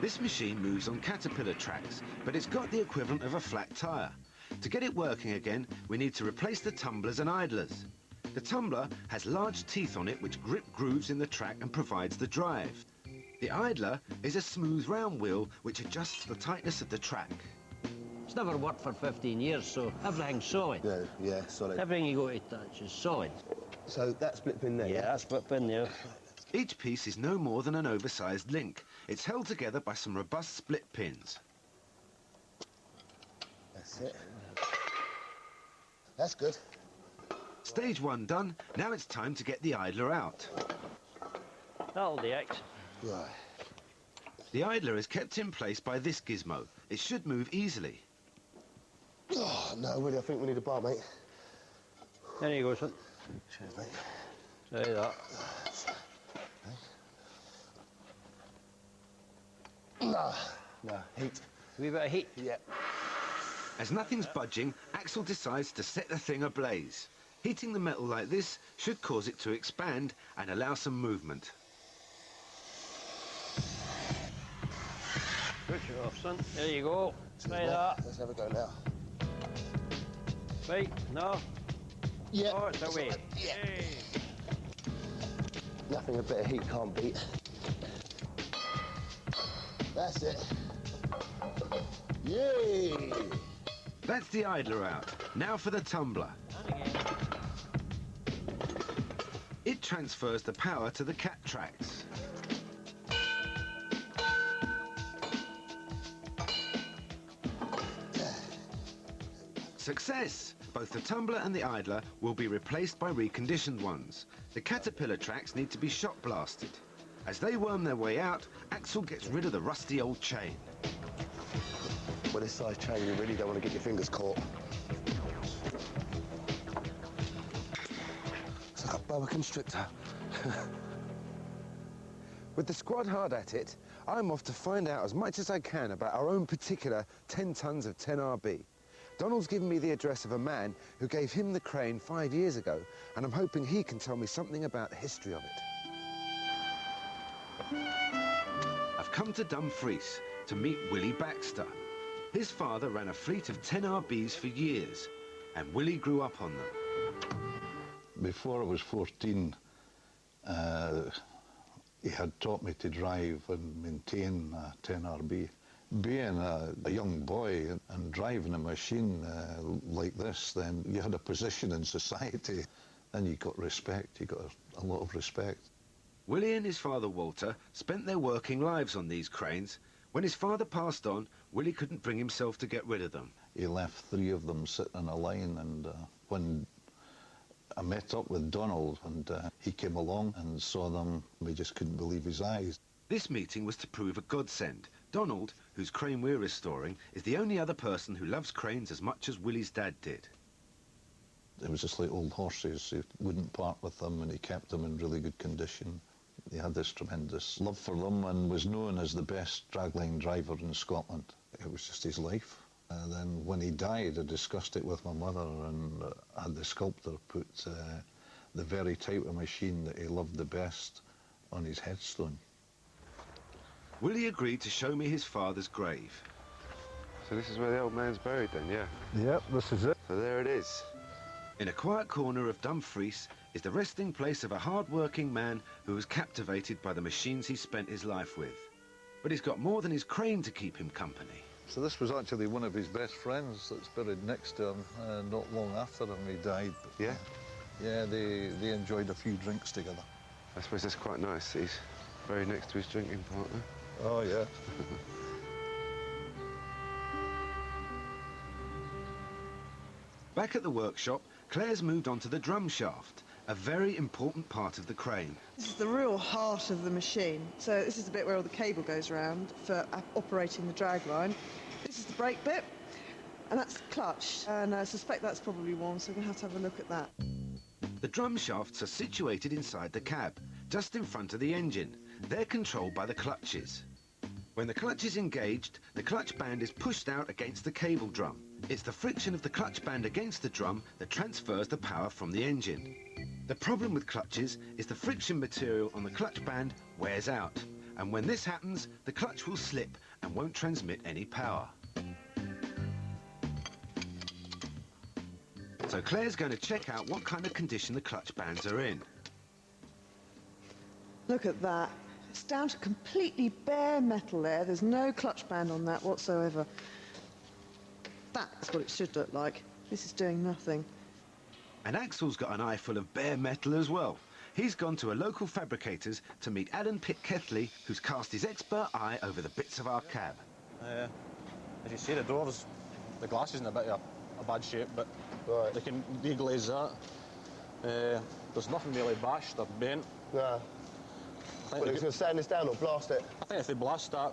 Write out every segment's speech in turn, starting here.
This machine moves on caterpillar tracks, but it's got the equivalent of a flat tyre. To get it working again, we need to replace the tumblers and idlers. The tumbler has large teeth on it which grip grooves in the track and provides the drive. The idler is a smooth round wheel which adjusts the tightness of the track. It's never worked for 15 years, so everything's solid. Yeah, solid. Everything you go to touch is solid. So that split pin there? Yeah, that split pin there. Each piece is no more than an oversized link. It's held together by some robust split pins. That's it. That's good. Stage 1 done, now it's time to get the idler out. That'll do it. Right. The idler is kept in place by this gizmo. It should move easily. Oh, no, Willie, I think we need a bar, mate. There you go, son. Cheers, mate. Say that. No, heat. A wee bit of heat. Yeah. As nothing's budging, Axel decides to set the thing ablaze. Heating the metal like this should cause it to expand and allow some movement. Switch it off, son. There you go. Try that. Let's have a go now. Right, no. Yeah. Oh, it's away. Yeah. Hey. Nothing a bit of heat can't beat. That's it. Yay! That's the idler out. Now for the tumbler. And again. It transfers the power to the cat tracks. Success! Both the tumbler and the idler will be replaced by reconditioned ones. The caterpillar tracks need to be shot blasted. As they worm their way out, Axel gets rid of the rusty old chain. With this size chain, you really don't want to get your fingers caught. It's like a boa constrictor. With the squad hard at it, I'm off to find out as much as I can about our own particular 10 tons of 10RB. Donald's given me the address of a man who gave him the crane 5 years ago, and I'm hoping he can tell me something about the history of it. I've come to Dumfries to meet Willie Baxter. His father ran a fleet of 10RBs for years, and Willie grew up on them. Before I was 14, he had taught me to drive and maintain a 10RB. Being a young boy and driving a machine like this, then you had a position in society and you got respect, you got a lot of respect. Willie and his father Walter spent their working lives on these cranes. When his father passed on, Willie couldn't bring himself to get rid of them. He left 3 of them sitting in a line, and when I met up with Donald and he came along and saw them, we just couldn't believe his eyes. This meeting was to prove a godsend. Donald, whose crane we're restoring, is the only other person who loves cranes as much as Willie's dad did. It was just like old horses. He wouldn't part with them and he kept them in really good condition. He had this tremendous love for them and was known as the best dragline driver in Scotland. It was just his life. And then when he died, I discussed it with my mother and had the sculptor put the very type of machine that he loved the best on his headstone. Willie agreed to show me his father's grave. So this is where the old man's buried then, yeah? Yep, this is it. So there it is. In a quiet corner of Dumfries is the resting place of a hard-working man who was captivated by the machines he spent his life with. But he's got more than his crane to keep him company. So this was actually one of his best friends that's buried next to him not long after him he died. Yeah? Yeah, they enjoyed a few drinks together. I suppose that's quite nice. He's buried next to his drinking partner. Oh, yeah. Back at the workshop, Claire's moved on to the drum shaft, a very important part of the crane. This is the real heart of the machine. So this is the bit where all the cable goes around for operating the drag line. This is the brake bit, and that's the clutch. And I suspect that's probably worn, so we're going to have a look at that. The drum shafts are situated inside the cab, just in front of the engine. They're controlled by the clutches. When the clutch is engaged, the clutch band is pushed out against the cable drum. It's the friction of the clutch band against the drum that transfers the power from the engine. The problem with clutches is the friction material on the clutch band wears out. And when this happens, the clutch will slip and won't transmit any power. So Claire's going to check out what kind of condition the clutch bands are in. Look at that. It's down to completely bare metal there. There's no clutch band on that whatsoever. That's what it should look like. This is doing nothing. And Axel's got an eye full of bare metal as well. He's gone to a local fabricator's to meet Alan Pitt-Kethley, who's cast his expert eye over the bits of our cab. As you see, the doors, the glass is in a bit of a bad shape, but they can deglaze that. There's nothing really bashed or bent. Nah. Well, it's going to sand this down or blast it? I think if they blast that,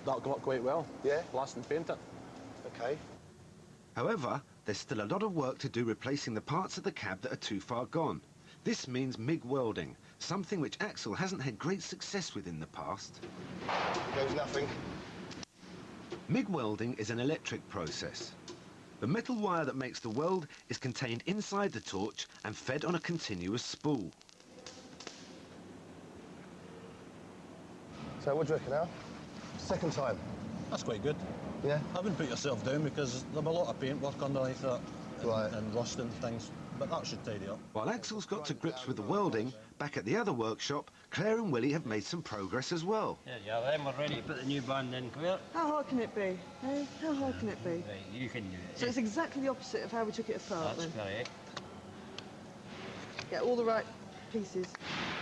that'll come up quite well. Yeah? Blast and paint it. Okay. However, there's still a lot of work to do replacing the parts of the cab that are too far gone. This means Mig Welding, something which Axel hasn't had great success with in the past. Goes nothing. Mig Welding is an electric process. The metal wire that makes the weld is contained inside the torch and fed on a continuous spool. So what do you reckon now? Second time. That's quite good. Yeah? I wouldn't put yourself down because there'll be a lot of paint work underneath that and rust and things, but that should tidy up. While Axel's got to grips with the welding, back at the other workshop, Claire and Willie have made some progress as well. Yeah, then we're ready to put the new band in, Claire. How hard can it be? Hey, how hard can it be? Right, you can do it. So it's exactly the opposite of how we took it apart That's then. correct. Get all the right pieces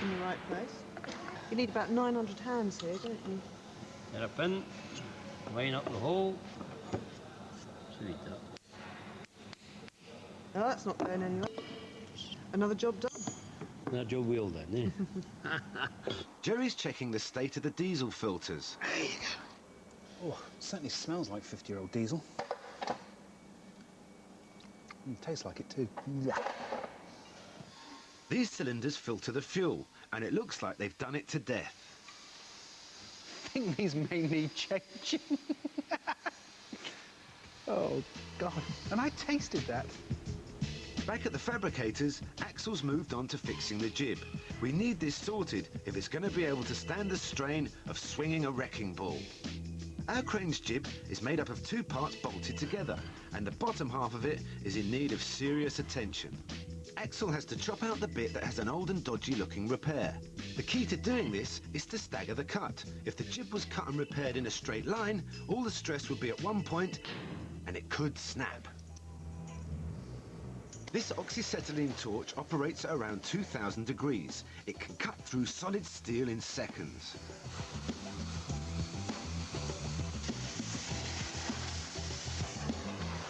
in the right place. You need about 900 hands here, don't you? Get a pin, line up the hole. Sweet that. No, that's not going anywhere. Another job done. That job well done, eh? Jerry's checking the state of the diesel filters. There you go. Oh, it certainly smells like 50-year-old diesel. It tastes like it too. These cylinders filter the fuel, and it looks like they've done it to death. I think these may need changing. Oh, God. And I tasted that. Back at the fabricators, Axel's moved on to fixing the jib. We need this sorted if it's going to be able to stand the strain of swinging a wrecking ball. Our crane's jib is made up of two parts bolted together, and the bottom half of it is in need of serious attention. Axel has to chop out the bit that has an old and dodgy looking repair. The key to doing this is to stagger the cut. If the jib was cut and repaired in a straight line, all the stress would be at one point and it could snap. This oxyacetylene torch operates at around 2000 degrees. It can cut through solid steel in seconds.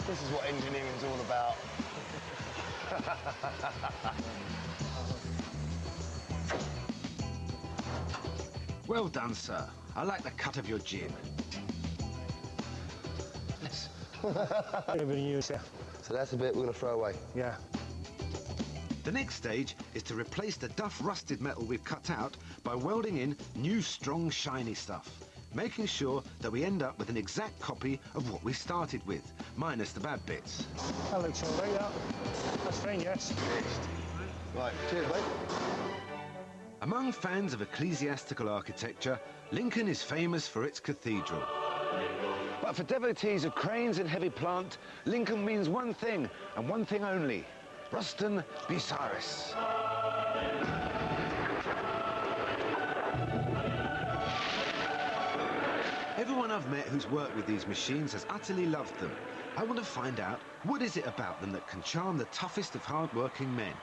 This is what engineering's all about. Well done, sir. I like the cut of your jib. Everything you say. So that's a bit we're going to throw away. Yeah. The next stage is to replace the duff rusted metal we've cut out by welding in new, strong, shiny stuff, making sure that we end up with an exact copy of what we started with, minus the bad bits. That looks all right, that. That's fine, yes. Right, cheers, mate. Among fans of ecclesiastical architecture, Lincoln is famous for its cathedral. But for devotees of cranes and heavy plant, Lincoln means one thing, and one thing only: ruston bucyrus. Everyone I've met who's worked with these machines has utterly loved them. I want to find out, what is it about them that can charm the toughest of hard-working men?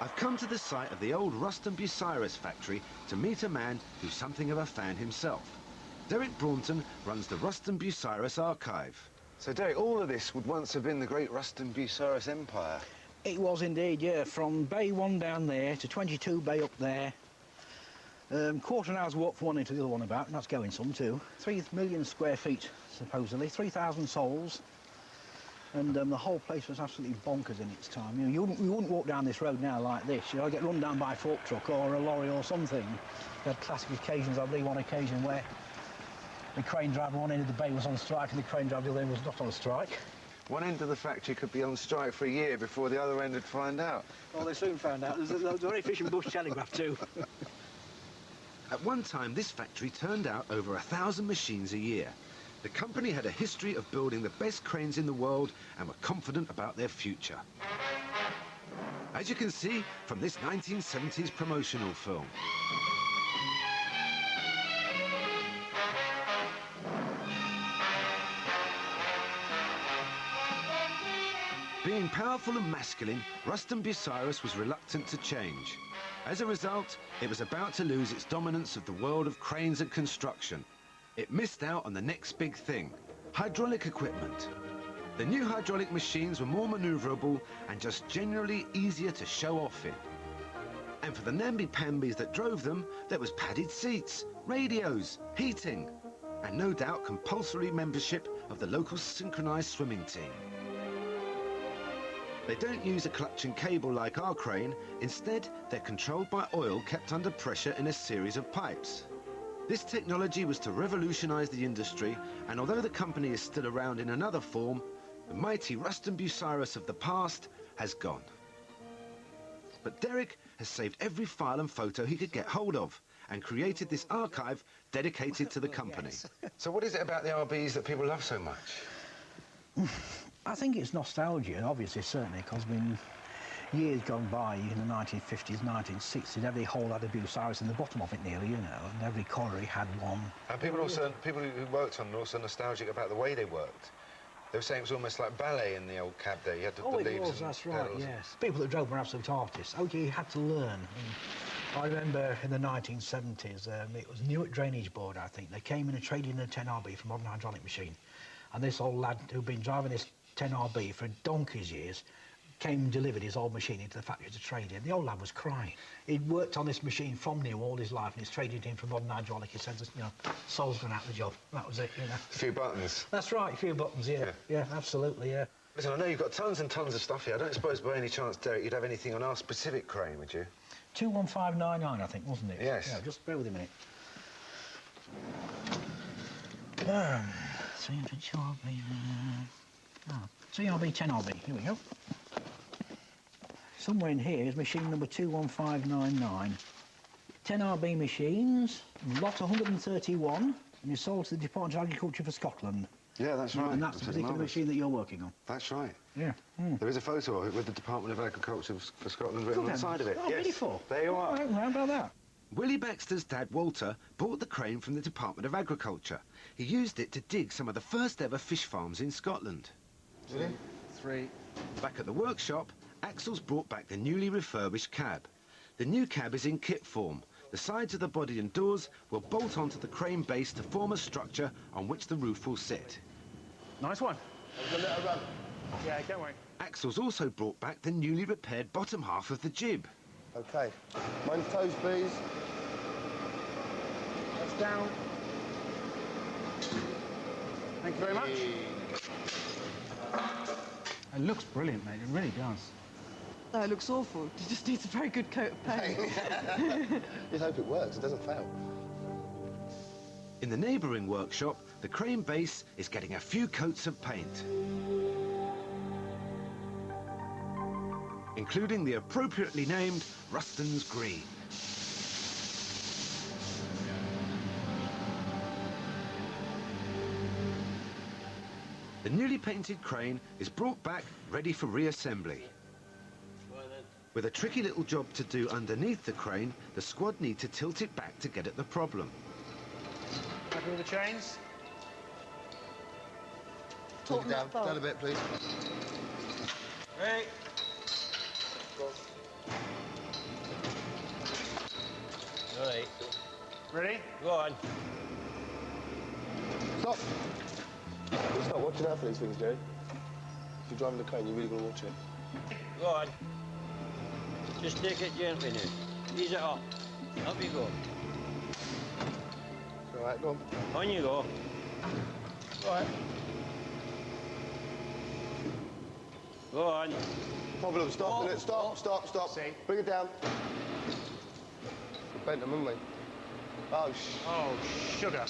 I've come to the site of the old ruston bucyrus factory to meet a man who's something of a fan himself. Derek Braunton runs the Ruston Bucyrus Archive. So, Derek, all of this would once have been the great Ruston Bucyrus Empire. It was indeed, yeah. From Bay 1 down there to 22 Bay up there. Quarter an hour's walk from one end to the other one about, and that's going some too. 3 million square feet, supposedly. 3,000 souls. And the whole place was absolutely bonkers in its time. You know, you wouldn't walk down this road now like this. You know, get run down by a fork truck or a lorry or something. We had classic occasions, I believe one occasion where the crane driver one end of the bay was on strike and the crane driver the other end was not on strike. One end of the factory could be on strike for a year before the other end would find out. Well, they soon found out. There was a very efficient bush telegraph too. At one time, this factory turned out over 1,000 machines a year. The company had a history of building the best cranes in the world and were confident about their future. As you can see from this 1970s promotional film. Being powerful and masculine, ruston bucyrus was reluctant to change. As a result, it was about to lose its dominance of the world of cranes and construction. It missed out on the next big thing, hydraulic equipment. The new hydraulic machines were more manoeuvrable and just generally easier to show off in. And for the namby-pambies that drove them, there was padded seats, radios, heating, and no doubt compulsory membership of the local synchronized swimming team. They don't use a clutch and cable like our crane. Instead, they're controlled by oil kept under pressure in a series of pipes. This technology was to revolutionize the industry, and although the company is still around in another form, the mighty ruston bucyrus of the past has gone. But Derek has saved every file and photo he could get hold of and created this archive dedicated to the company. So what is it about the RBs that people love so much? I think it's nostalgia, obviously, certainly, because years gone by, in the 1950s, 1960s, every hole had a bucyrus in the bottom of it nearly, you know, and every colliery had one. And people who worked on them were also nostalgic about the way they worked. They were saying it was almost like ballet in the old cab there. You had the leaves it was, and that's right, pedals. yes. People that drove were absolute artists. Oh, you had to learn. I remember in the 1970s, it was Newark Drainage Board, I think. They came in and traded in a 10RB from modern hydraulic machine. And this old lad who'd been driving this 10RB for donkey's years came and delivered his old machine into the factory to trade in. The old lad was crying. He'd worked on this machine from new all his life and he's traded in for modern hydraulic. He said, you know, soul's gone out of the job. That was it, you know. A few buttons. That's right, a few buttons, yeah. Yeah, absolutely, yeah. Listen, I know you've got tons and tons of stuff here. I don't suppose by any chance, Derek, you'd have anything on our specific crane, would you? 21599, I think, wasn't it? Yes. Yeah, just bear with me a minute. 300 RB, 3RB, 10RB, here we go. Somewhere in here is machine number 21599. 10RB machines, lot 131, and is sold to the Department of Agriculture for Scotland. Yeah, that's right. And that's the particular machine that you're working on. That's right. Yeah. There is a photo of it with the Department of Agriculture for Scotland written on the side of it. Oh, yes. beautiful. There you are. Right, how about that? Willie Baxter's dad, Walter, bought the crane from the Department of Agriculture. He used it to dig some of the first ever fish farms in Scotland. 2, 3. Back at the workshop, Axel's brought back the newly refurbished cab. The new cab is in kit form. The sides of the body and doors will bolt onto the crane base to form a structure on which the roof will sit. Nice one. Yeah, don't worry. Axel's also brought back the newly repaired bottom half of the jib. Okay. Mind toes, please. That's down. Thank you very much. It looks brilliant, mate. It really does. No, it looks awful. It just needs a very good coat of paint. Just hope it works. It doesn't fail. In the neighbouring workshop, the crane base is getting a few coats of paint, including the appropriately named Ruston's Green. The newly painted crane is brought back ready for reassembly. With a tricky little job to do underneath the crane, the squad need to tilt it back to get at the problem. Happy with the chains? Take it down. Down a bit, please. Ready? All right. Ready? Go on. Stop. Stop watching out for these things, Jerry. If you're driving the crane, you're really going to watch it. Go on. Just take it gently now. Ease it up. Up you go. All right, go on. On you go. All right. Go on. Problem. Stop. Minute. Stop. Stop. Stop. See. Bring it down. We bent them, haven't we? Oh, Oh, sugar.